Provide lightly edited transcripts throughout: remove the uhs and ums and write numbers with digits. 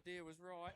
idea was right.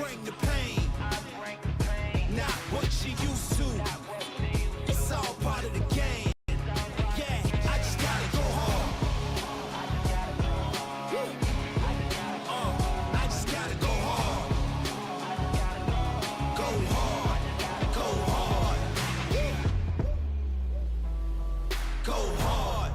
bring the pain, not what you used to. It's all part of the game. Yeah, I just gotta go hard. I just gotta go hard. Go hard. Go hard. Go hard.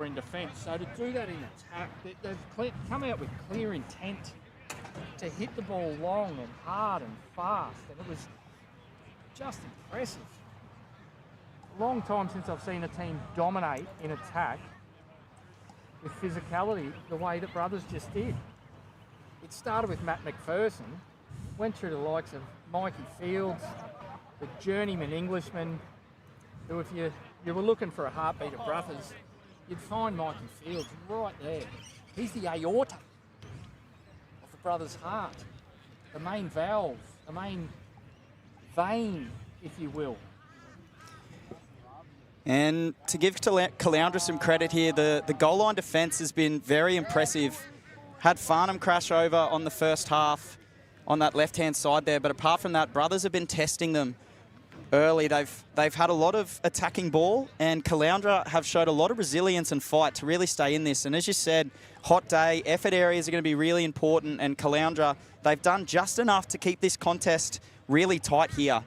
in defence. So to do that in attack, they've come out with clear intent to hit the ball long and hard and fast, and it was just impressive. A long time since I've seen a team dominate in attack with physicality the way that Brothers just did. It started with Matt McPherson, went through the likes of Mikey Fields, the journeyman Englishman, who if you were looking for a heartbeat of Brothers, you'd find Mikey Fields right there. He's the aorta of the Brothers' heart, the main valve, the main vein, if you will. And to give Caloundra some credit here, the goal line defence has been very impressive. Had Farnham crash over on the first half on that left-hand side there, but apart from that, Brothers have been testing them early. They've had a lot of attacking ball, and Caloundra have showed a lot of resilience and fight to really stay in this. And as you said, hot day, effort areas are going to be really important, and Caloundra, they've done just enough to keep this contest really tight here.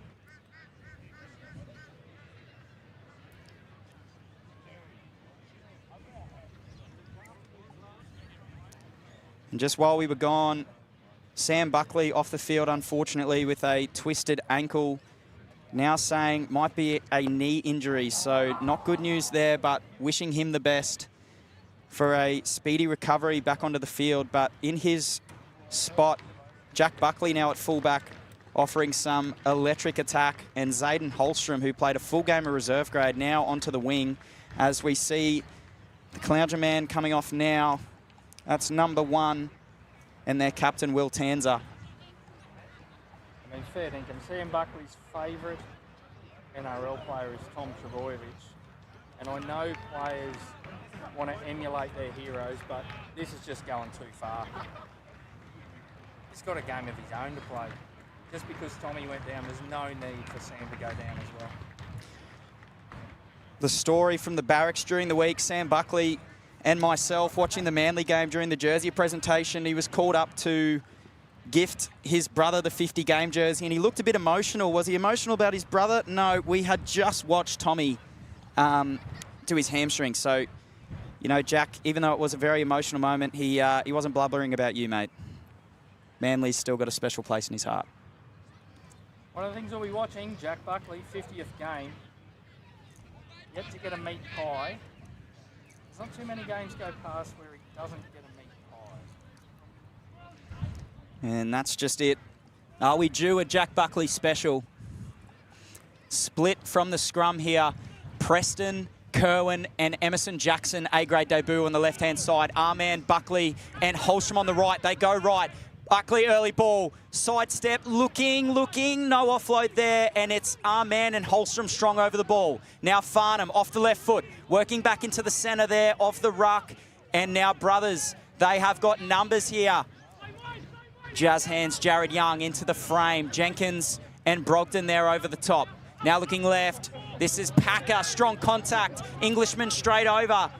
And just while we were gone, Sam Buckley off the field, unfortunately, with a twisted ankle. Now saying might be a knee injury, so not good news there, but wishing him the best for a speedy recovery back onto the field. But in his spot, Jack Buckley now at fullback, offering some electric attack, and Zayden Holstrom, who played a full game of reserve grade, now onto the wing, as we see the Caloundra man coming off now. That's number 1, and their captain, Will Tanzer. I mean, fair dinkum. Sam Buckley's favourite NRL player is Tom Trbojevic. And I know players want to emulate their heroes, but this is just going too far. He's got a game of his own to play. Just because Tommy went down, there's no need for Sam to go down as well. The story from the barracks during the week, Sam Buckley and myself watching the Manly game during the jersey presentation, he was called up to gift his brother the 50 game jersey, and he looked a bit emotional. Was he emotional about his brother? No, we had just watched Tommy do his hamstring. So, you know, Jack, even though it was a very emotional moment, he wasn't blubbering about you, mate. Manly's still got a special place in his heart. One of the things we'll be watching, Jack Buckley, 50th game, yet to get a meat pie. There's not too many games go past where he doesn't get a meat pie. And that's just it. Are we due a Jack Buckley special? Split from the scrum here. Preston, Kerwin and Emerson Jackson, A-grade debut on the left-hand side. Arman, Buckley and Holstrom on the right. They go right. Buckley early ball, sidestep, looking, no offload there, and it's Arman and Holstrom strong over the ball. Now Farnham off the left foot, working back into the centre there of the ruck, and now Brothers, they have got numbers here. Jazz hands Jared Young into the frame, Jenkins and Brogdon there over the top. Now looking left, this is Packer, strong contact, Englishman straight over.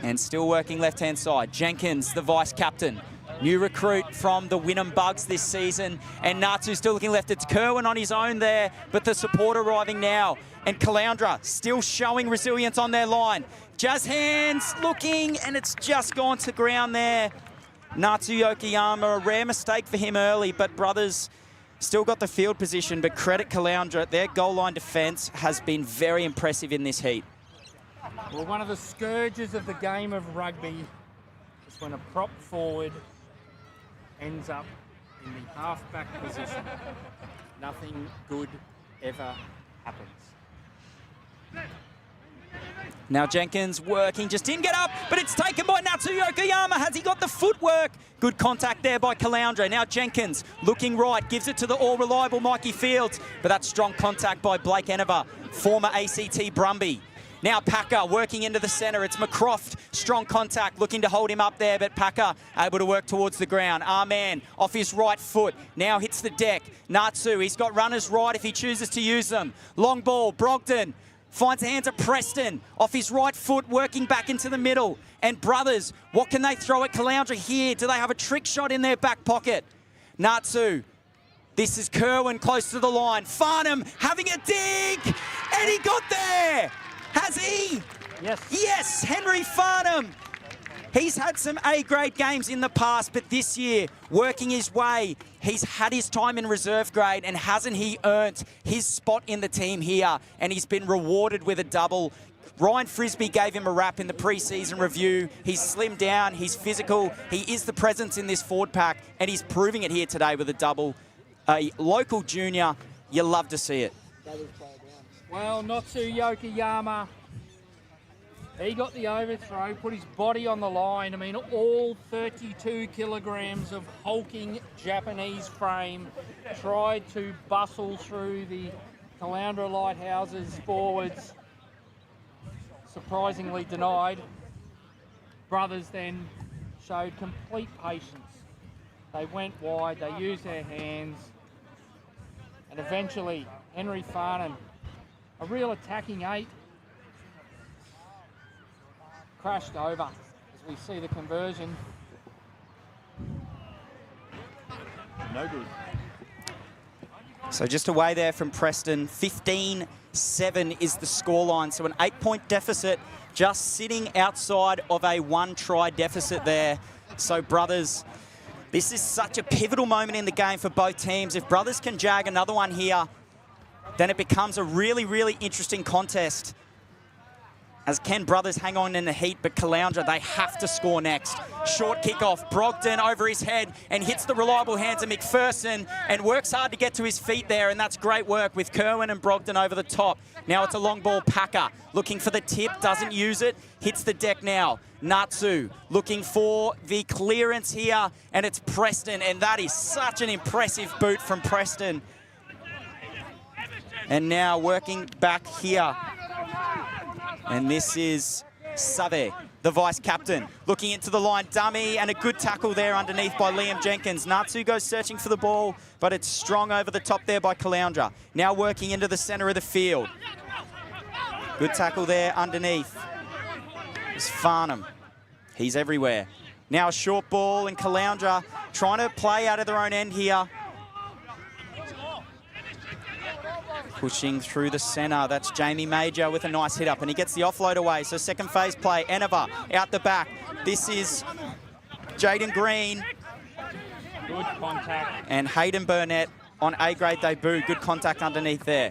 And still working left-hand side, Jenkins, the vice-captain. New recruit from the Wynnum Bugs this season. And Natsu still looking left. It's Kerwin on his own there, but the support arriving now. And Caloundra still showing resilience on their line. Jazz hands looking, and it's just gone to ground there. Natsu Yokoyama, a rare mistake for him early, but Brothers still got the field position. But credit Caloundra, their goal line defence has been very impressive in this heat. Well, one of the scourges of the game of rugby is when a prop forward ends up in the half-back position. Nothing good ever happens. Now Jenkins working, just didn't get up, but it's taken by Natsu Yokoyama. Has he got the footwork? Good contact there by Caloundra. Now Jenkins looking right, gives it to the all-reliable Mikey Fields, but that's strong contact by Blake Enever, former ACT Brumby. Now Packer working into the centre. It's McCroft, strong contact, looking to hold him up there, but Packer able to work towards the ground. Arman off his right foot, now hits the deck. Natsu, he's got runners right if he chooses to use them. Long ball, Brogdon finds the hands of Preston off his right foot, working back into the middle. And Brothers, what can they throw at Caloundra here? Do they have a trick shot in their back pocket? Natsu, this is Kerwin close to the line. Farnham having a dig, and he got there. Has he? Yes. Yes, Henry Farnham. He's had some A-grade games in the past, but this year, working his way, he's had his time in reserve grade, and hasn't he earned his spot in the team here? And he's been rewarded with a double. Ryan Frisbee gave him a rap in the pre-season review. He's slimmed down, he's physical, he is the presence in this forward pack, and he's proving it here today with a double. A local junior, you love to see it. Well, Natsu Yokoyama, he got the overthrow, put his body on the line. I mean, all 32 kilograms of hulking Japanese frame tried to bustle through the Caloundra Lighthouses forwards. Surprisingly denied. Brothers then showed complete patience. They went wide, they used their hands, and eventually Henry Farnham, a real attacking 8, crashed over as we see the conversion. No good. So just away there from Preston, 15-7 is the scoreline. So an 8-point deficit, just sitting outside of a 1-try deficit there. So Brothers, this is such a pivotal moment in the game for both teams. If Brothers can jag another one here, then it becomes a really, really interesting contest. As can Brothers hang on in the heat, but Caloundra, they have to score next. Short kickoff, Brogdon over his head and hits the reliable hands of McPherson and works hard to get to his feet there, and that's great work with Kerwin and Brogdon over the top. Now it's a long ball, Packer looking for the tip, doesn't use it, hits the deck now. Natsu looking for the clearance here, and it's Preston, and that is such an impressive boot from Preston. And now working back here. And this is Save, the vice-captain, looking into the line, dummy, and a good tackle there underneath by Liam Jenkins. Natsu goes searching for the ball, but it's strong over the top there by Caloundra. Now working into the centre of the field. Good tackle there underneath. It's Farnham. He's everywhere. Now a short ball, and Caloundra trying to play out of their own end here. Pushing through the centre, that's Jamie Major with a nice hit up, and he gets the offload away. So second phase play, Enova out the back. This is Jaden Green. Good contact. And Hayden Burnett on A-grade debut. Good contact underneath there.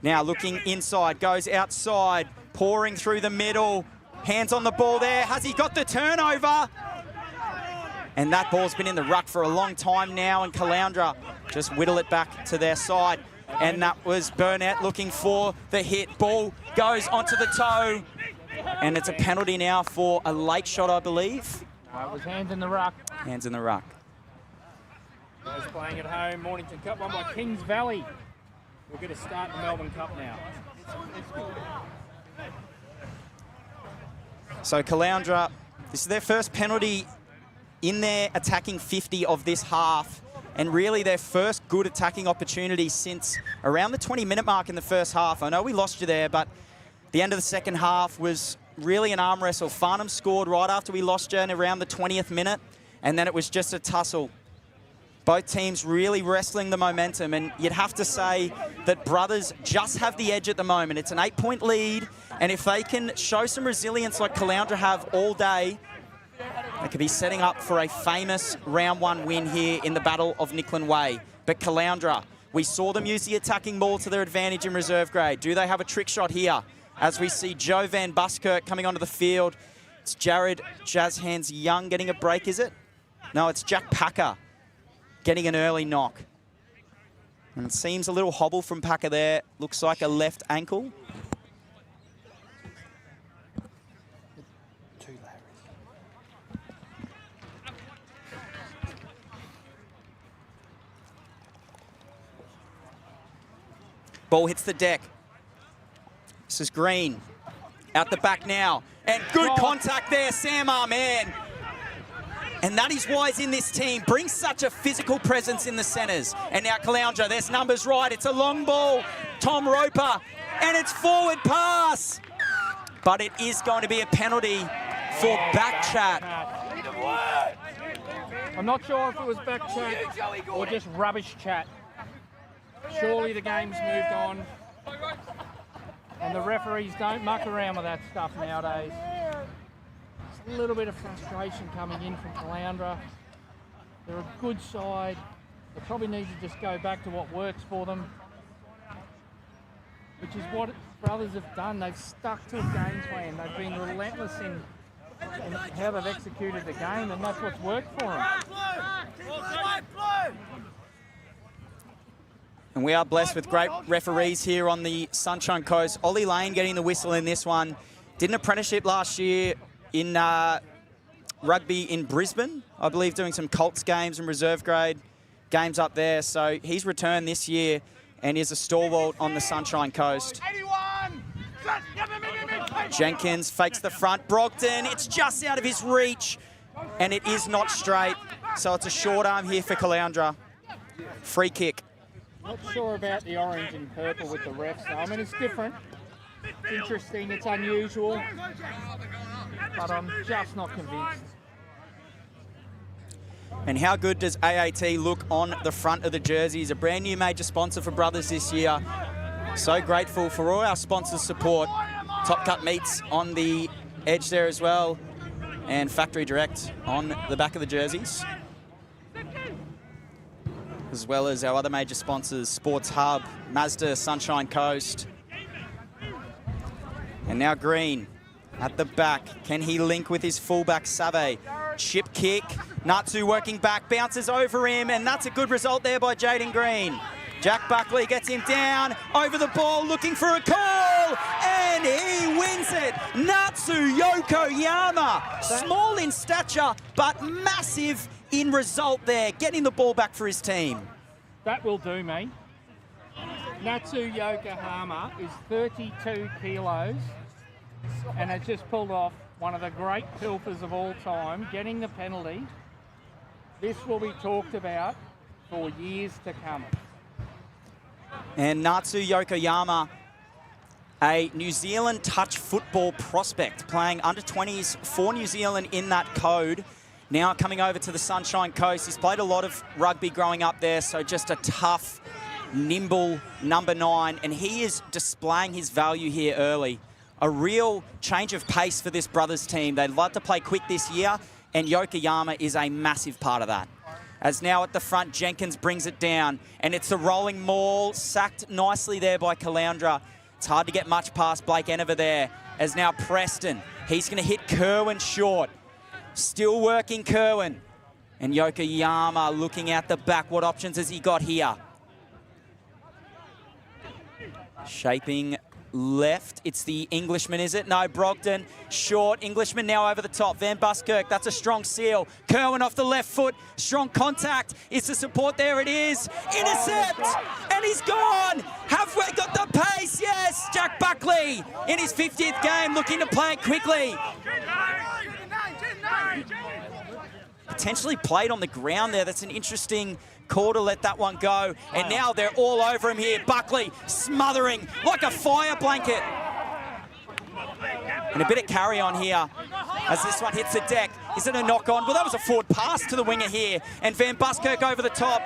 Now looking inside, goes outside, pouring through the middle. Hands on the ball there. Has he got the turnover? And that ball's been in the ruck for a long time now, and Caloundra just whittle it back to their side. And that was Burnett looking for the hit. Ball goes onto the toe. And it's a penalty now for a late shot, I believe. It was hands in the ruck. Hands in the ruck. Those playing at home, Mornington Cup won by Kings Valley. We're going to start the Melbourne Cup now. So Caloundra, this is their first penalty in their attacking 50 of this half. And really their first good attacking opportunity since around the 20-minute mark in the first half. I know we lost you there, but the end of the second half was really an arm wrestle. Farnham scored right after we lost you in around the 20th minute, and then it was just a tussle. Both teams really wrestling the momentum, and you'd have to say that Brothers just have the edge at the moment. It's an 8-point lead, and if they can show some resilience like Caloundra have all day, they could be setting up for a famous round 1 win here in the Battle of Nicklin Way. But Caloundra, we saw them use the attacking ball to their advantage in reserve grade. Do they have a trick shot here? As we see Joe Van Buskirk coming onto the field. It's Jared Jazz Hands Young getting a break, is it? No, it's Jack Packer getting an early knock. And it seems a little hobble from Packer there. Looks like a left ankle. Ball hits the deck. This is Green. Out the back now. And good contact there, Sam Arman. And that is why he's in this team. Brings such a physical presence in the centres. And now Caloundra, there's numbers right. It's a long ball. Tom Roper. And it's forward pass. But it is going to be a penalty for back chat. I'm not sure if it was back chat or just rubbish chat. Surely the game's moved on. And the referees don't muck around with that stuff nowadays. There's a little bit of frustration coming in from Caloundra. They're a good side. They probably need to just go back to what works for them, which is what Brothers have done. They've stuck to a game plan. They've been relentless in how they've executed the game, and that's what's worked for them. And we are blessed with great referees here on the Sunshine Coast. Ollie Lane getting the whistle in this one. Did an apprenticeship last year in rugby in Brisbane, I believe, doing some Colts games and reserve grade games up there. So he's returned this year and is a stalwart on the Sunshine Coast. Jenkins fakes the front. Brogdon, it's just out of his reach, and it is not straight. So it's a short arm here for Caloundra. Free kick. Not sure about the orange and purple with the refs, though. I mean, it's different. It's interesting. It's unusual. But I'm just not convinced. And how good does AAT look on the front of the jerseys? A brand new major sponsor for Brothers this year. So grateful for all our sponsors' support. Top Cut Meats on the edge there as well. And Factory Direct on the back of the jerseys, as well as our other major sponsors, Sports Hub, Mazda, Sunshine Coast. And now Green at the back. Can he link with his fullback, Save? Chip kick. Natsu working back, bounces over him, and that's a good result there by Jaden Green. Jack Buckley gets him down, over the ball, looking for a call, and he wins it. Natsu Yokoyama, small in stature, but massive in result there, getting the ball back for his team. That will do me. Natsu Yokohama is 32 kilos and has just pulled off one of the great pilfers of all time, getting the penalty. This will be talked about for years to come. And Natsu Yokoyama, a New Zealand touch football prospect, playing under 20s for New Zealand in that code. Now coming over to the Sunshine Coast. He's played a lot of rugby growing up there, so just a tough, nimble number 9, and he is displaying his value here early. A real change of pace for this Brothers team. They'd love to play quick this year, and Yokoyama is a massive part of that. As now at the front, Jenkins brings it down, and it's a rolling maul, sacked nicely there by Caloundra. It's hard to get much past Blake Enever there. As now Preston, he's going to hit Kerwin short. Still working Kerwin. And Yokoyama looking out the back. What options has he got here? Shaping left. It's the Englishman, is it? No, Brogdon. Short. Englishman now over the top. Van Buskirk. That's a strong seal. Kerwin off the left foot. Strong contact. It's the support. There it is. Intercept. And he's gone. Have we got the pace? Yes. Jack Buckley in his 50th game looking to play it quickly. Potentially played on the ground there. That's an interesting call to let that one go. And now they're all over him here. Buckley smothering like a fire blanket. And a bit of carry on here as this one hits the deck. Is it a knock on? Well, that was a forward pass to the winger here. And Van Buskirk over the top.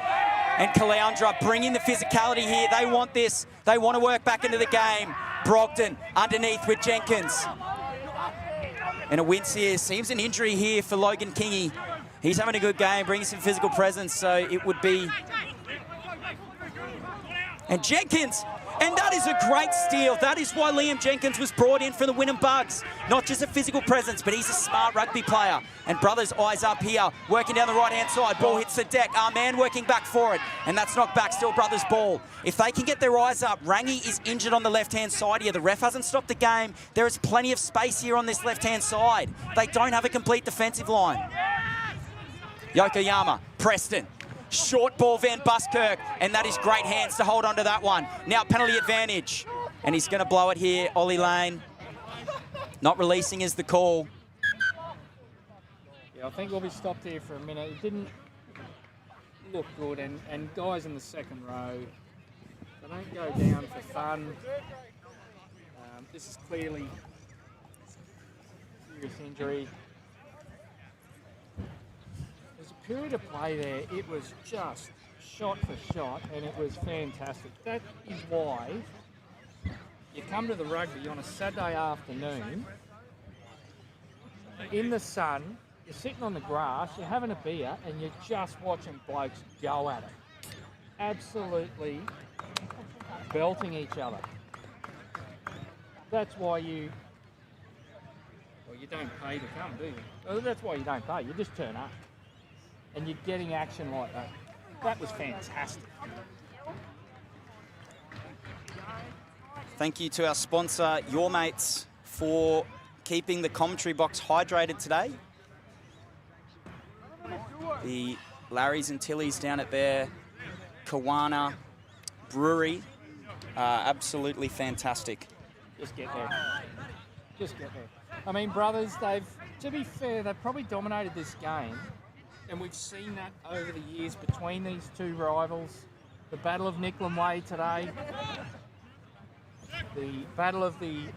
And Caloundra bringing the physicality here. They want this. They want to work back into the game. Brogdon underneath with Jenkins. And a wince here. Seems an injury here for Logan Kingy. He's having a good game, bringing some physical presence, so it would be... And Jenkins, and that is a great steal. That is why Liam Jenkins was brought in for the Wynnum Bugs. Not just a physical presence, but he's a smart rugby player. And Brothers eyes up here, working down the right-hand side. Ball hits the deck. Our man working back for it. And that's knocked back, still Brothers ball. If they can get their eyes up, Rangi is injured on the left-hand side here. The ref hasn't stopped the game. There is plenty of space here on this left-hand side. They don't have a complete defensive line. Yokoyama, Preston, short ball Van Buskirk, and that is great hands to hold on to that one. Now penalty advantage, and he's going to blow it here, Ollie Lane. Not releasing is the call. Yeah, I think we'll be stopped here for a minute. It didn't look good, and guys in the second row, they don't go down for fun. This is clearly a serious injury. Period of play there, it was just shot for shot, and it was fantastic. That is why you come to the rugby on a Saturday afternoon, in the sun, you're sitting on the grass, you're having a beer, and you're just watching blokes go at it. Absolutely belting each other. That's why you don't pay to come, do you? Well, that's why you don't pay. You just turn up. And you're getting action like that. That was fantastic. Thank you to our sponsor, Your Mates, for keeping the commentary box hydrated today. The Larrys and Tillies down at their Kawana Brewery are absolutely fantastic. Just get there. Just get there. I mean, brothers, to be fair, they've probably dominated this game. And we've seen that over the years between these two rivals. The Battle of Nicklin Way today. The Battle of the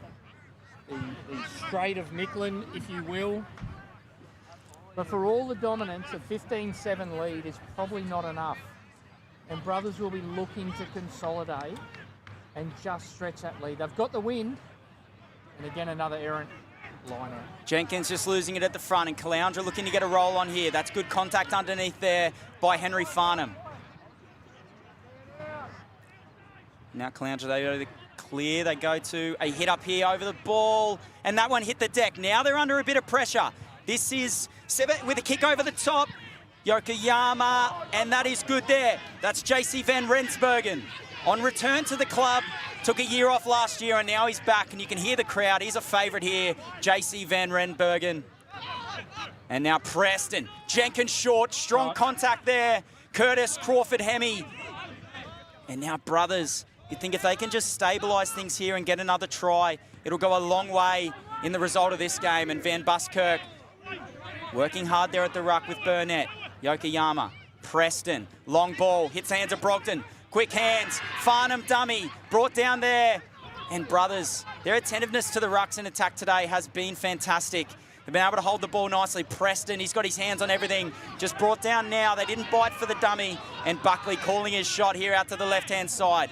Strait of Nicklin, if you will. But for all the dominance, a 15-7 lead is probably not enough. And brothers will be looking to consolidate and just stretch that lead. They've got the wind. And again, another errant line out. Jenkins just losing it at the front, and Caloundra looking to get a roll on here. That's good contact underneath there by Henry Farnham. Now Caloundra, they go to the clear. They go to a hit up here over the ball, and that one hit the deck. Now they're under a bit of pressure. This is Seba with a kick over the top. Yokoyama, and that is good there. That's JC van Rensburgen. On return to the club, took a year off last year, and now he's back, and you can hear the crowd. He's a favourite here, JC van Rensburgen. And now Preston. Jenkins short, strong contact there. Curtis, Crawford, Hemi. And now brothers, you think if they can just stabilise things here and get another try, it'll go a long way in the result of this game. And Van Buskirk working hard there at the ruck with Burnett. Yokoyama, Preston, long ball, hits hands of Brogdon. Quick hands, Farnham dummy, brought down there. And brothers, their attentiveness to the rucks in attack today has been fantastic. They've been able to hold the ball nicely. Preston, he's got his hands on everything. Just brought down now. They didn't bite for the dummy. And Buckley calling his shot here out to the left-hand side.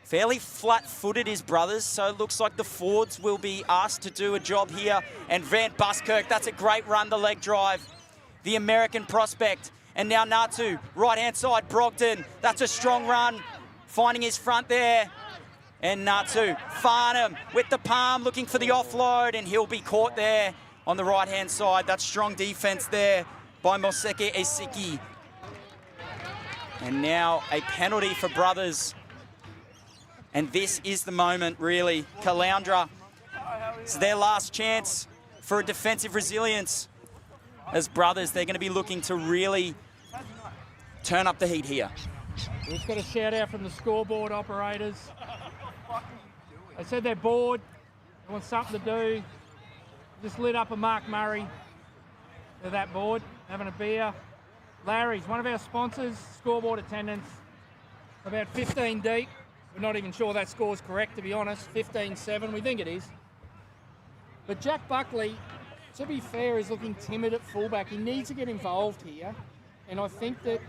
Fairly flat-footed, his brothers, so it looks like the forwards will be asked to do a job here. And Van Buskirk, that's a great run, the leg drive. The American prospect. And now Natu, right-hand side, Brogdon. That's a strong run, finding his front there. And Natu, Farnham with the palm, looking for the offload, and he'll be caught there on the right-hand side. That's strong defense there by Moseke Esiki. And now a penalty for brothers. And this is the moment, really. Caloundra, it's their last chance for a defensive resilience. As brothers, they're going to be looking to really turn up the heat here. We've just got a shout out from the scoreboard operators. They said they're bored, they want something to do. Just lit up a Mark Murray. They're that bored, having a beer. Larry's, one of our sponsors, scoreboard attendance, about 15 deep. We're not even sure that score's correct, to be honest. 15-7, we think it is. But Jack Buckley, to be fair, is looking timid at fullback. He needs to get involved here. And I think that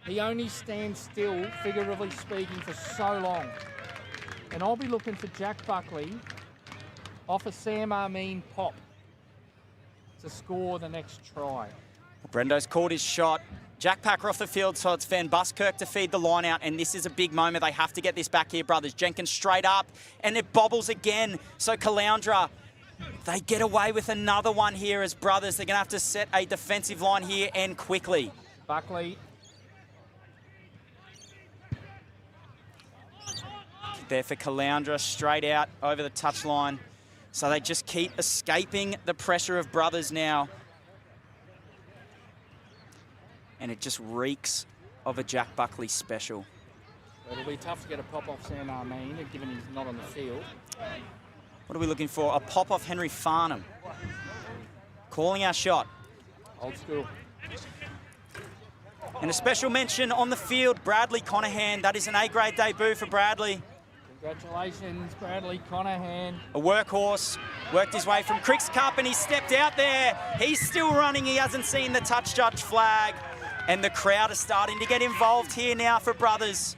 he only stands still, figuratively speaking, for so long. And I'll be looking for Jack Buckley off a Sam Armin pop to score the next try. Brendo's called his shot. Jack Packer off the field, so it's Van Buskirk to feed the line out, and this is a big moment. They have to get this back here, brothers. Jenkins straight up, and it bobbles again. So Caloundra, they get away with another one here as brothers. They're going to have to set a defensive line here and quickly. Buckley. There for Caloundra, straight out over the touchline. So they just keep escaping the pressure of brothers now. And it just reeks of a Jack Buckley special. It'll be tough to get a pop off Sam Armin, given he's not on the field. What are we looking for? A pop off Henry Farnham. Calling our shot. Old school. And a special mention on the field, Bradley Conahan. That is an A-grade debut for Bradley. Congratulations, Bradley Conahan. A workhorse, worked his way from Cricks Cup, and he stepped out there. He's still running. He hasn't seen the touch judge flag. And the crowd is starting to get involved here now for brothers.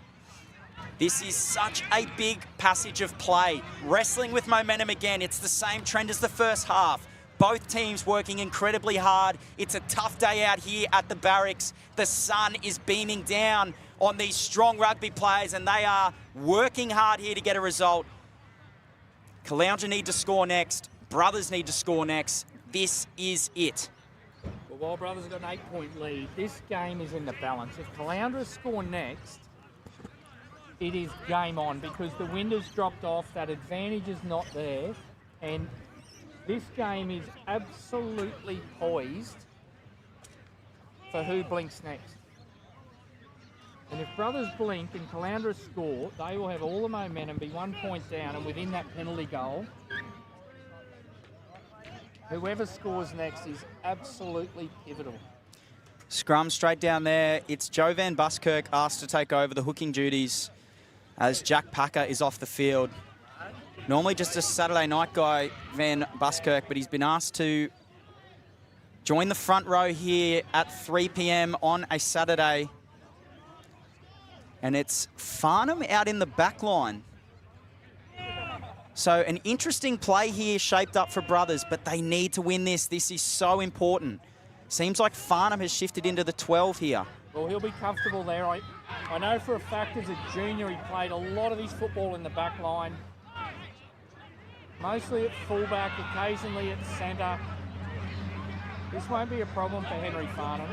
This is such a big passage of play. Wrestling with momentum again. It's the same trend as the first half. Both teams working incredibly hard. It's a tough day out here at the barracks. The sun is beaming down on these strong rugby players, and they are working hard here to get a result. Caloundra need to score next. Brothers need to score next. This is it. Well, while Brothers have got an 8-point lead, this game is in the balance. If Caloundra score next, it is game on because the wind has dropped off, that advantage is not there, and this game is absolutely poised for who blinks next. And if Brothers blink and Caloundra score, they will have all the momentum, be 1 point down, and within that penalty goal, whoever scores next is absolutely pivotal. Scrum straight down there. It's Joe Van Buskirk asked to take over the hooking duties as Jack Packer is off the field. Normally just a Saturday night guy, Van Buskirk, but he's been asked to join the front row here at 3 p.m. on a Saturday. And it's Farnham out in the back line. So an interesting play here shaped up for Brothers, but they need to win this. This is so important. Seems like Farnham has shifted into the 12 here. Well, he'll be comfortable there. I know for a fact as a junior he played a lot of his football in the back line. Mostly at fullback, occasionally at centre. This won't be a problem for Henry Farnham.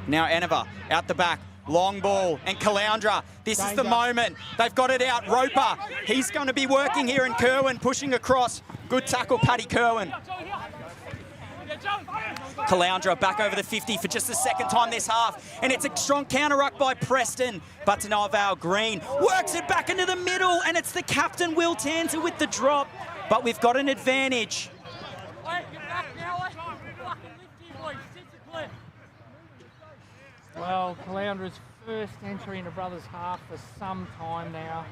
Now Enova out the back. Long ball, and Caloundra, this is the moment. They've got it out. Roper, he's going to be working here, and Kerwin pushing across. Good tackle, Paddy Kerwin. Caloundra back over the 50 for just the second time this half, and it's a strong counter ruck by Preston, but to no avail. Green works it back into the middle, and it's the captain, Will Tanzer, with the drop, but we've got an advantage. Well, Caloundra's first entry into Brothers half for some time now.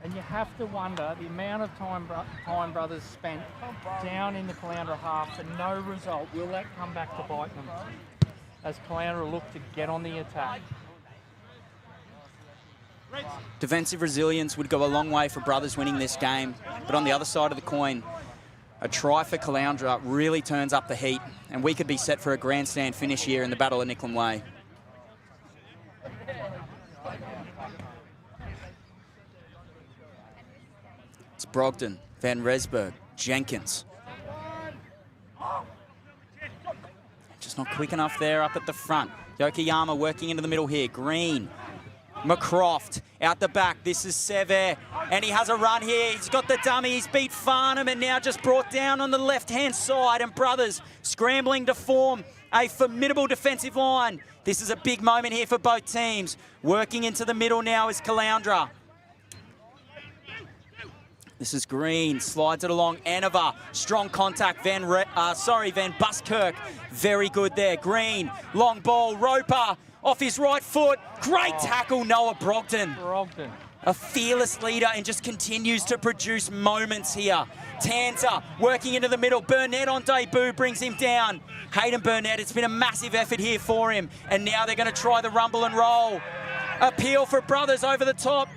And you have to wonder the amount of time Brothers spent down in the Caloundra half for no result. Will that come back to bite them as Caloundra look to get on the attack? Defensive resilience would go a long way for Brothers winning this game. But on the other side of the coin, a try for Caloundra really turns up the heat, and we could be set for a grandstand finish here in the Battle of Nicklin Way. It's Brogdon, Van Resberg, Jenkins. Just not quick enough there up at the front. Yokoyama working into the middle here. Green, McCroft out the back. This is Sever, and he has a run here. He's got the dummy. He's beat Farnham, and now just brought down on the left-hand side. And Brothers scrambling to form a formidable defensive line. This is a big moment here for both teams. Working into the middle now is Caloundra. This is Green, slides it along. Anova, strong contact. Van Buskirk, very good there. Green, long ball. Roper, off his right foot. Great tackle, Noah Brogdon. A fearless leader and just continues to produce moments here. Tanzer working into the middle. Burnett on debut brings him down. Hayden Burnett, it's been a massive effort here for him. And now they're going to try the rumble and roll. Appeal for Brothers over the top.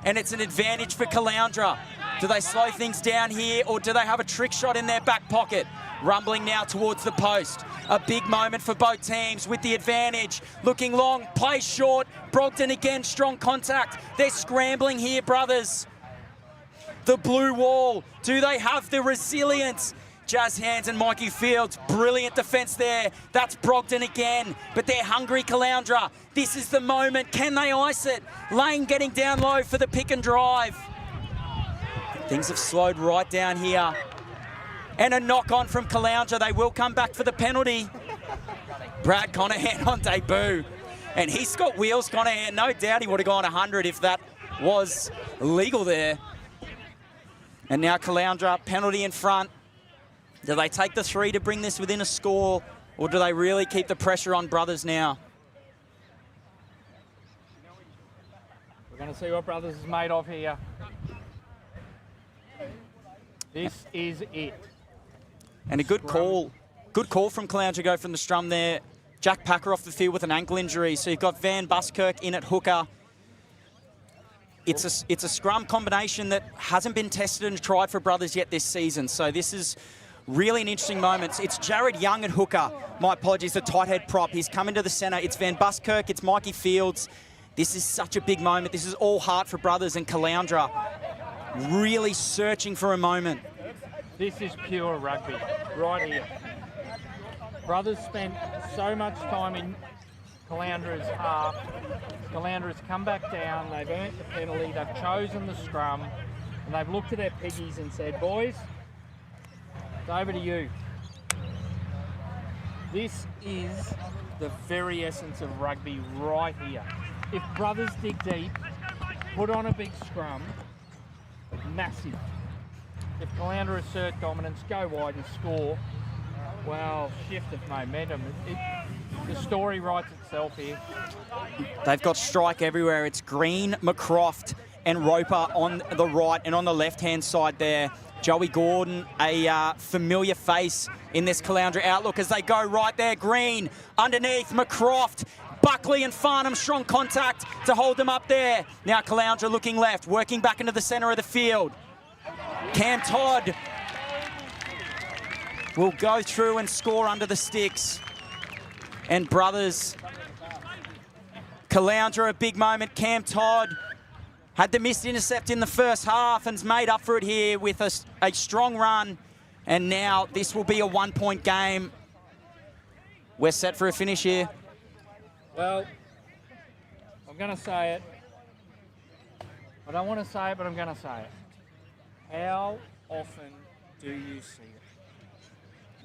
And it's an advantage for Caloundra. Do they slow things down here, or do they have a trick shot in their back pocket? Rumbling now towards the post. A big moment for both teams with the advantage. Looking long, play short. Brogdon again, strong contact. They're scrambling here, Brothers. The blue wall. Do they have the resilience? Jazz Hands and Mikey Fields, brilliant defence there. That's Brogdon again, but they're hungry, Caloundra. This is the moment. Can they ice it? Lane getting down low for the pick and drive. Things have slowed right down here. And a knock on from Caloundra. They will come back for the penalty. Brad Conahan on debut. And he's got wheels, Conahan. No doubt he would have gone 100 if that was legal there. And now Caloundra, penalty in front. Do they take the 3 to bring this within a score, or do they really keep the pressure on Brothers now? We're going to see what Brothers is made of here. This is it. And a good call. Good call from Caloundra to go from the scrum there. Jack Packer off the field with an ankle injury. So you've got Van Buskirk in at hooker. it's a scrum combination that hasn't been tested and tried for Brothers yet this season. So this is really an interesting moment. It's Jared Young at hooker. My apologies, the tight head prop. He's come into the centre. It's Van Buskirk. It's Mikey Fields. This is such a big moment. This is all heart for Brothers, and Caloundra really searching for a moment. This is pure rugby, right here. Brothers spent so much time in Caloundra's half. Caloundra's come back down. They've earned the penalty. They've chosen the scrum. And they've looked at their piggies and said, boys, it's over to you. This is the very essence of rugby right here. If Brothers dig deep, put on a big scrum, massive. If Caloundra assert dominance, go wide and score, well, shift of momentum. The story writes itself here. They've got strike everywhere. It's Green, McCroft and Roper on the right, and on the left-hand side there, Joey Gordon, a familiar face in this Caloundra outlook as they go right there. Green underneath, McCroft, Buckley and Farnham, strong contact to hold them up there. Now Caloundra looking left, working back into the centre of the field. Cam Todd will go through and score under the sticks. And Brothers, Caloundra, a big moment. Cam Todd had the missed intercept in the first half and's made up for it here with a strong run. And now this will be a 1-point game. We're set for a finish here. Well, I'm going to say it. I don't want to say it, but I'm going to say it. How often do you see it?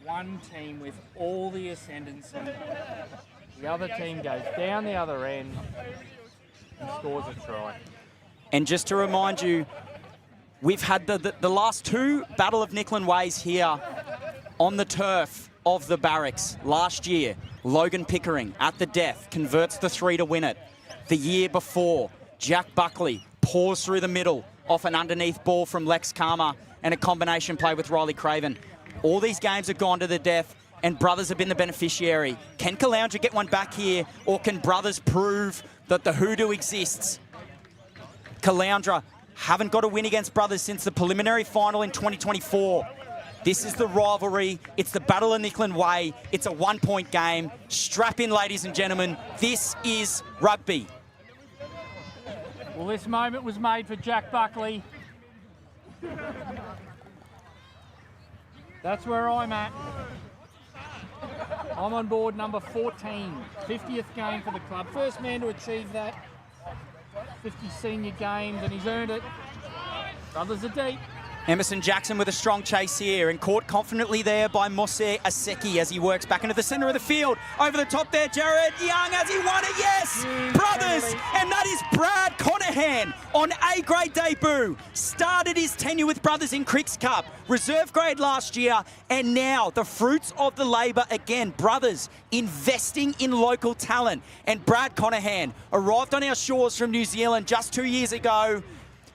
One team with all the ascendancy, the other team goes down the other end and scores a try. And just to remind you, we've had the last two Battle of Nicklin Ways here on the turf of the Barracks. Last year, Logan Pickering at the death converts the 3 to win it. The year before, Jack Buckley pours through the middle off an underneath ball from Lex Karma and a combination play with Riley Craven. All these games have gone to the death, and Brothers have been the beneficiary. Can Caloundra get one back here, or can Brothers prove that the hoodoo exists? Caloundra haven't got a win against Brothers since the preliminary final in 2024. This is the rivalry. It's the Battle of Nicklin Way. It's a 1-point game. Strap in, ladies and gentlemen. This is rugby. Well, this moment was made for Jack Buckley. That's where I'm at. I'm on board number 14, 50th game for the club. First man to achieve that. 50 senior games, and he's earned it. Brothers are deep. Emerson Jackson with a strong chase here and caught confidently there by Mose Aseki as he works back into the centre of the field. Over the top there, Jared Young as he won it, yes! Brothers, and that is Brad Conahan on A-grade debut. Started his tenure with Brothers in Cricks Cup, reserve grade last year, and now the fruits of the labour again. Brothers investing in local talent, and Brad Conahan arrived on our shores from New Zealand just 2 years ago.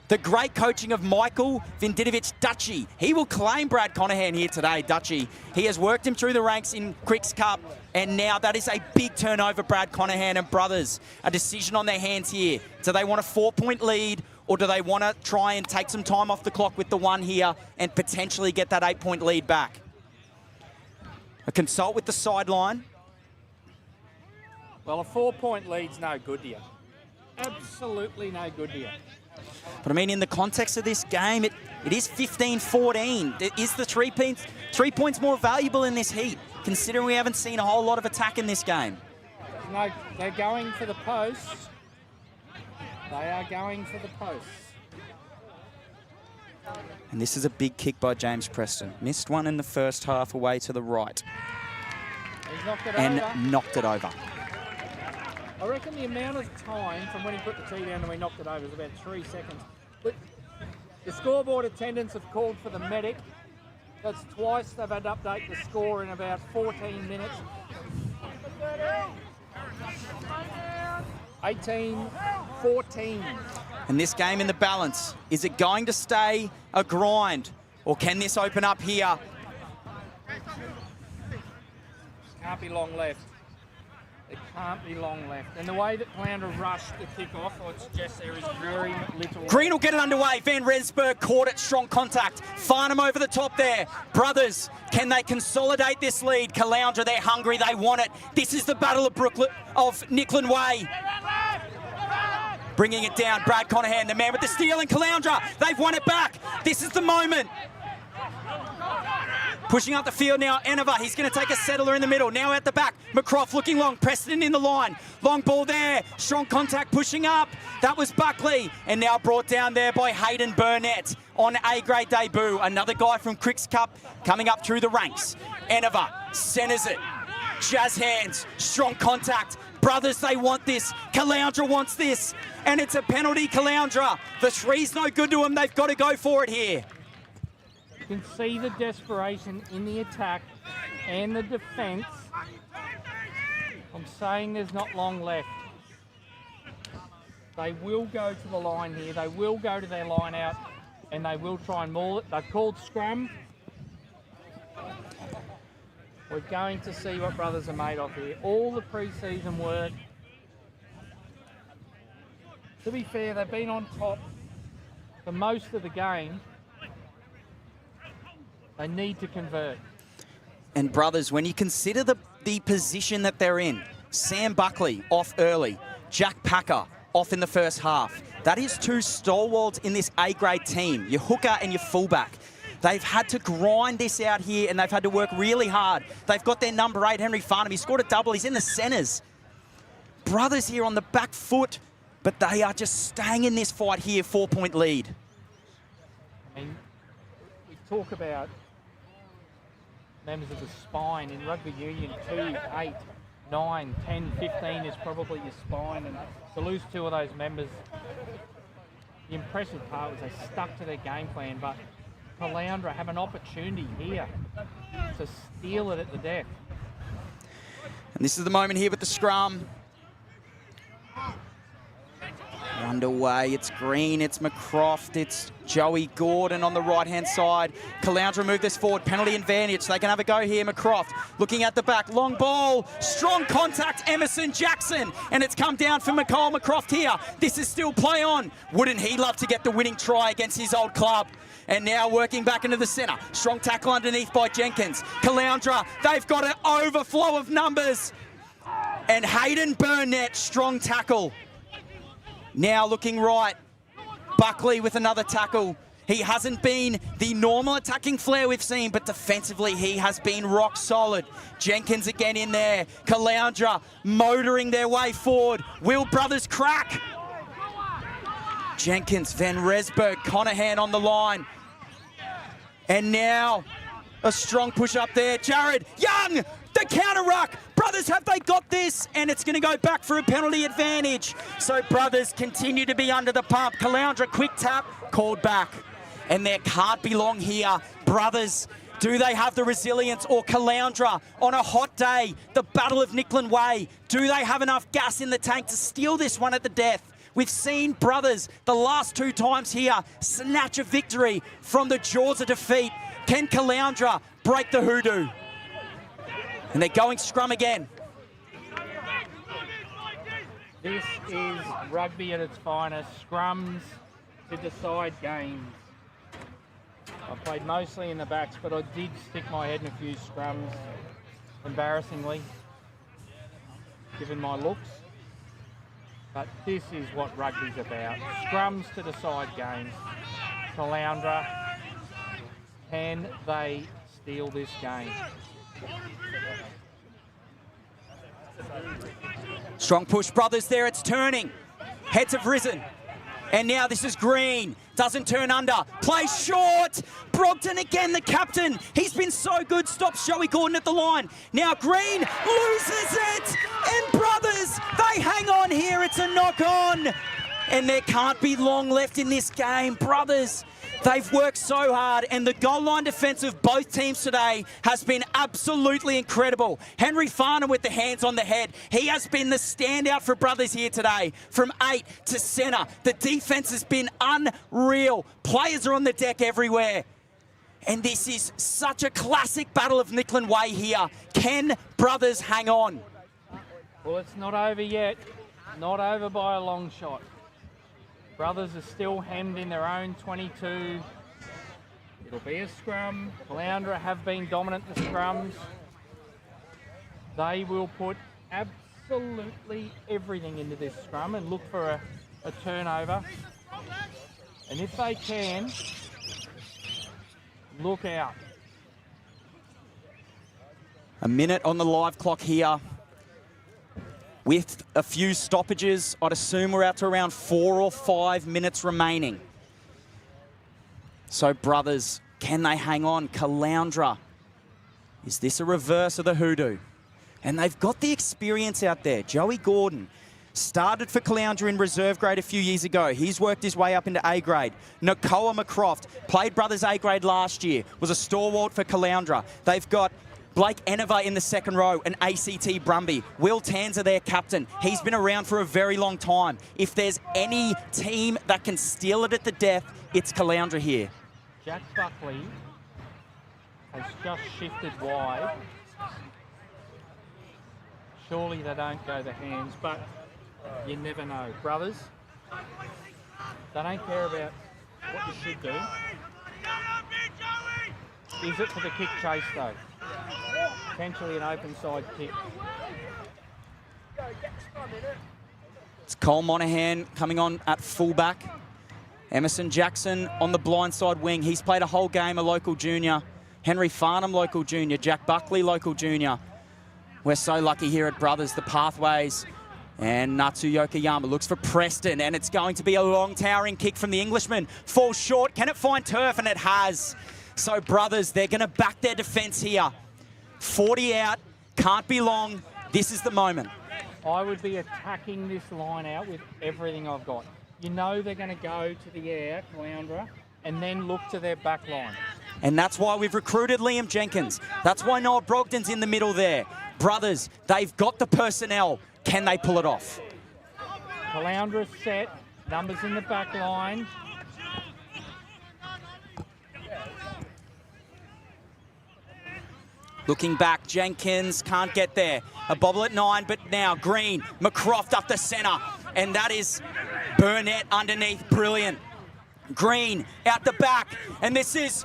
The great coaching of Michael Vinditovich Dutchy. He will claim Brad Conahan here today, Dutchy. He has worked him through the ranks in Cricks Cup, and now that is a big turnover, Brad Conahan and Brothers. A decision on their hands here. Do they want a 4-point lead, or do they want to try and take some time off the clock with the 1 here and potentially get that 8-point lead back? A consult with the sideline. Well, a 4-point lead's no good to you. Absolutely no good to you. But I mean, in the context of this game, it is 15-14. Is the 3 points more valuable in this heat, considering we haven't seen a whole lot of attack in this game? No, they're going for the posts. They are going for the posts. And this is a big kick by James Preston. Missed one in the first half away to the right. He's knocked it and over. knocked it over. I reckon the amount of time from when he put the tee down to when he knocked it over is about 3 seconds. But the scoreboard attendants have called for the medic. That's twice they've had to update the score in about 14 minutes. 18-14. And this game in the balance, is it going to stay a grind, or can this open up here? Can't be long left. It can't be long left. And the way that Caloundra rushed the kick off, I would suggest there is very little. Green will get it underway. Van Rensburg caught it, strong contact. Farnham over the top there. Brothers, can they consolidate this lead? Caloundra, they're hungry, they want it. This is the battle of Nicklin Way. Bringing it down, Brad Conahan, the man with the steal, and Caloundra, they've won it back. This is the moment. Pushing up the field now, Enova, he's going to take a settler in the middle. Now at the back, McCroft looking long, Preston in the line. Long ball there, strong contact pushing up. That was Buckley, and now brought down there by Hayden Burnett on A-grade debut. Another guy from Cricks Cup coming up through the ranks. Enova centres it. Jazz hands, strong contact. Brothers, they want this. Caloundra wants this. And it's a penalty, Caloundra. The three's no good to them. They've got to go for it here. You can see the desperation in the attack and the defence. I'm saying there's not long left. They will go to the line here. They will go to their line out and they will try and maul it. They've called scrum. We're going to see what Brothers are made of here. All the pre-season work. To be fair, they've been on top for most of the game. They need to convert. And Brothers, when you consider the position that they're in, Sam Buckley off early, Jack Packer off in the first half. That is two stalwarts in this A-grade team, your hooker and your fullback. They've had to grind this out here and they've had to work really hard. They've got their number 8, Henry Farnham. He scored a double. He's in the centres. Brothers here on the back foot, but they are just staying in this fight here, 4-point lead. I mean, we talk about members of the spine in rugby union. 2, 8, 9, 10, 15 is probably your spine, and to lose 2 of those members, the impressive part was they stuck to their game plan, but Caloundra have an opportunity here to steal it at the death. And this is the moment here with the scrum. Underway, it's Green, it's McCroft, it's Joey Gordon on the right-hand side. Caloundra move this forward, penalty advantage. They can have a go here, McCroft. Looking at the back, long ball, strong contact, Emerson Jackson. And it's come down for Nicole McCroft here. This is still play on. Wouldn't he love to get the winning try against his old club? And now working back into the centre. Strong tackle underneath by Jenkins. Caloundra, they've got an overflow of numbers. And Hayden Burnett, strong tackle. Now looking right, Buckley with another tackle. He hasn't been the normal attacking flair we've seen, but defensively he has been rock solid. Jenkins again in there. Caloundra motoring their way forward. Will Brothers crack? Jenkins, Van Rensburg, Conahan on the line. And now a strong push up there. Jared Young, the counter ruck. Brothers, have they got this? And it's going to go back for a penalty advantage. So Brothers continue to be under the pump. Caloundra, quick tap, called back. And there can't be long here. Brothers, do they have the resilience? Or Caloundra, on a hot day, the Battle of Nicklin Way, do they have enough gas in the tank to steal this one at the death? We've seen Brothers, the last 2 times here, snatch a victory from the jaws of defeat. Can Caloundra break the hoodoo? And they're going scrum again. This is rugby at its finest. Scrums to decide games. I played mostly in the backs, but I did stick my head in a few scrums, embarrassingly, given my looks. But this is what rugby's about. Scrums to decide games. Caloundra, can they steal this game? Strong push, Brothers there, it's turning. Heads have risen. And now this is Green. Doesn't turn under. Play short. Brogdon again, the captain. He's been so good. Stops Joey Gordon at the line. Now Green loses it. And Brothers, they hang on here. It's a knock on. And there can't be long left in this game. Brothers, they've worked so hard, and the goal line defence of both teams today has been absolutely incredible. Henry Farnham with the hands on the head. He has been the standout for Brothers here today. From 8 to centre, the defence has been unreal. Players are on the deck everywhere. And this is such a classic Battle of Nicklin Way here. Can Brothers hang on? Well, it's not over yet. Not over by a long shot. Brothers are still hemmed in their own 22. It'll be a scrum. Caloundra have been dominant in the scrums. They will put absolutely everything into this scrum and look for a turnover. And if they can, look out. A minute on the live clock here. With a few stoppages, I'd assume we're out to around 4 or 5 minutes remaining. So, brothers, can they hang on? Caloundra, is this a reverse of the hoodoo? And they've got the experience out there. Joey Gordon started for Caloundra in reserve grade a few years ago. He's worked his way up into A grade. Nakoa McCroft played brothers A grade last year, was a stalwart for Caloundra. They've got Blake Enova in the second row, and ACT Brumby. Will Tanza, their captain. He's been around for a very long time. If there's any team that can steal it at the death, it's Caloundra here. Jack Buckley has just shifted wide. Surely they don't go the hands, but you never know. Brothers, they don't care about what you should do. Is it for the kick chase though? Potentially an open side kick. It's Cole Monaghan coming on at fullback. Emerson Jackson on the blindside wing. He's played a whole game, a local junior. Henry Farnham, local junior. Jack Buckley, local junior. We're so lucky here at Brothers, the pathways. And Natsu Yokoyama looks for Preston, and it's going to be a long towering kick from the Englishman. Falls short. Can it find turf? And it has. So Brothers, they're going to back their defence here. 40 out, can't be long. This is the moment. I would be attacking this line out with everything I've got. You know they're going to go to the air, Caloundra, and then look to their back line. And that's why we've recruited Liam Jenkins. That's why Noah Brogdon's in the middle there. Brothers, they've got the personnel. Can they pull it off? Caloundra set, numbers in the back line. Looking back, Jenkins can't get there. A bobble at 9, but now Green, McCroft up the centre. And that is Burnett underneath, brilliant. Green out the back, and this is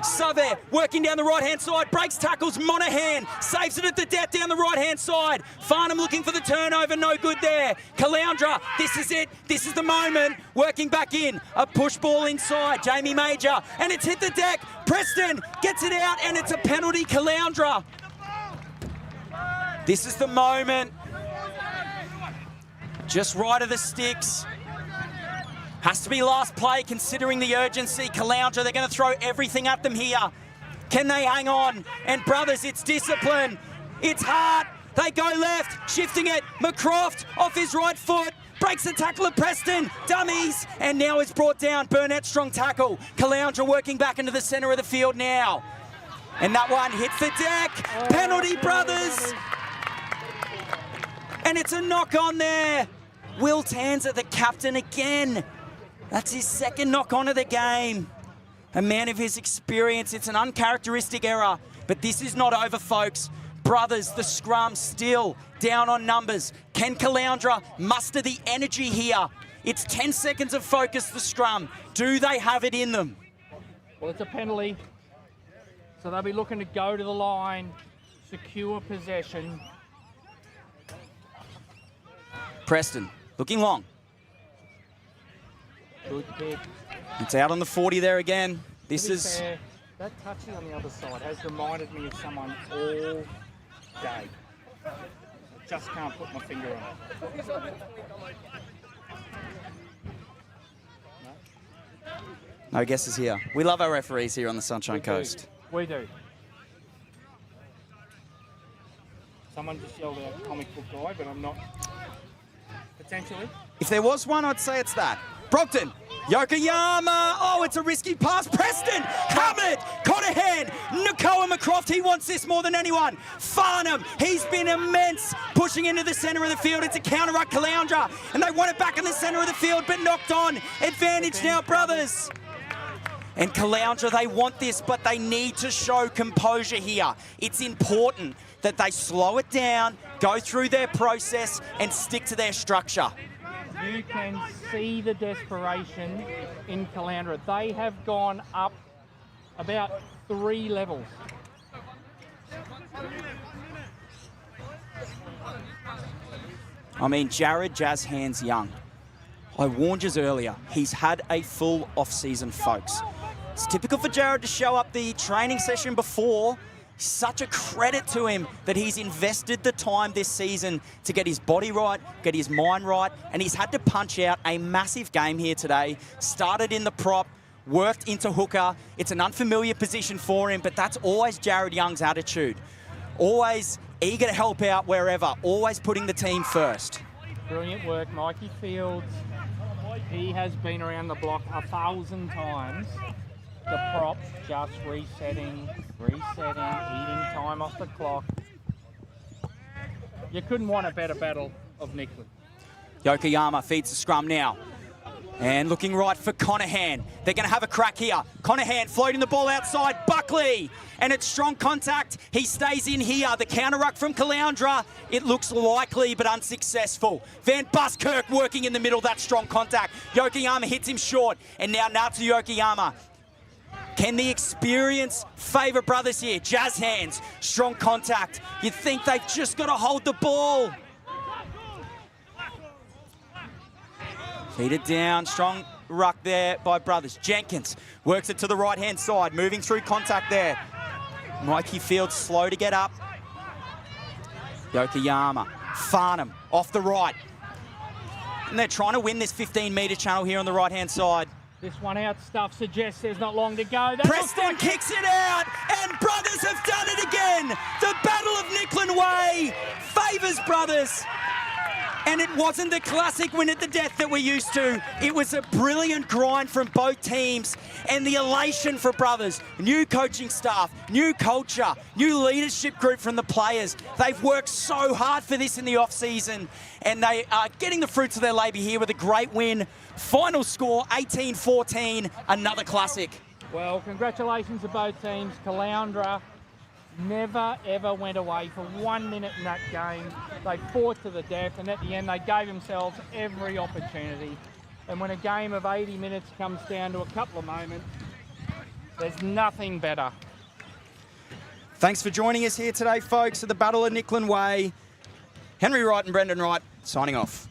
Save working down the right-hand side, breaks tackles, Monaghan saves it at the death down the right-hand side. Farnham looking for the turnover, no good there. Caloundra, this is it, this is the moment, working back in. A push ball inside, Jamie Major, and it's hit the deck. Preston gets it out, and it's a penalty, Caloundra. This is the moment. Just right of the sticks. Has to be last play considering the urgency. Caloundra, they're going to throw everything at them here. Can they hang on? And Brothers, it's discipline. It's hard. They go left, shifting it. McCroft off his right foot. Breaks the tackle of Preston. Dummies. And now it's brought down. Burnett, strong tackle. Caloundra working back into the centre of the field now. And that one hits the deck. Penalty, Brothers. And it's a knock on there. Will Tanza, the captain again. That's his second knock on of the game. A man of his experience. It's an uncharacteristic error, but this is not over, folks. Brothers, the scrum still down on numbers. Can Caloundra muster the energy here? It's 10 seconds of focus, the scrum. Do they have it in them? Well, it's a penalty. So they'll be looking to go to the line, secure possession. Preston, looking long. Good kick. It's out on the 40 there again. This is... Fair, that touching on the other side has reminded me of someone all day. I just can't put my finger on it. No guesses here. We love our referees here on the Sunshine Coast. We do. Someone just yelled out comic book guy, but I'm not. Potentially. If there was one, I'd say it's that. Brogdon, Yokoyama, oh, it's a risky pass. Preston, Hammett, Conahan, Nakoa McCroft, he wants this more than anyone. Farnham, he's been immense, pushing into the centre of the field. It's a counter at Caloundra, and they want it back in the centre of the field, but knocked on. Advantage now, Brothers. And Caloundra, they want this, but they need to show composure here. It's important that they slow it down, go through their process, and stick to their structure. You can see the desperation in Caloundra. They have gone up about 3 levels. I mean, Jared Jazz Hands Young. I warned you earlier, he's had a full off-season, folks. It's typical for Jared to show up the training session before. Such a credit to him that he's invested the time this season to get his body right, get his mind right, and he's had to punch out a massive game here today. Started in the prop, worked into hooker. It's an unfamiliar position for him, but that's always Jared Young's attitude. Always eager to help out wherever, always putting the team first. Brilliant work, Mikey Fields. He has been around the block 1,000 times. The prop just resetting, eating time off the clock. You couldn't want a better battle of Nicklin. Yokoyama feeds the scrum now. And looking right for Conahan. They're going to have a crack here. Conahan floating the ball outside. Buckley. And it's strong contact. He stays in here. The counter ruck from Caloundra. It looks likely but unsuccessful. Van Buskirk working in the middle. That strong contact. Yokoyama hits him short. And now Natsu Yokoyama. Can the experience favour brothers here? Jazz hands. Strong contact. You'd think they've just got to hold the ball. Feed it down, strong ruck there by brothers. Jenkins works it to the right-hand side, moving through contact there. Mikey Fields slow to get up. Yokoyama, Farnham off the right. And they're trying to win this 15-metre channel here on the right-hand side. This one out stuff suggests there's not long to go. Preston kicks it out, and brothers have done it again. The Battle of Nicklin Way favours brothers. And it wasn't the classic win at the death that we're used to. It was a brilliant grind from both teams, and the elation for brothers. New coaching staff, new culture, new leadership group from the players. They've worked so hard for this in the off-season, and they are getting the fruits of their labour here with a great win. Final score, 18-14, another classic. Well, congratulations to both teams. Caloundra never, ever went away for 1 minute in that game. They fought to the death, and at the end, they gave themselves every opportunity. And when a game of 80 minutes comes down to a couple of moments, there's nothing better. Thanks for joining us here today, folks, at the Battle of Nicklin Way. Henry Wright and Brendan Wright signing off.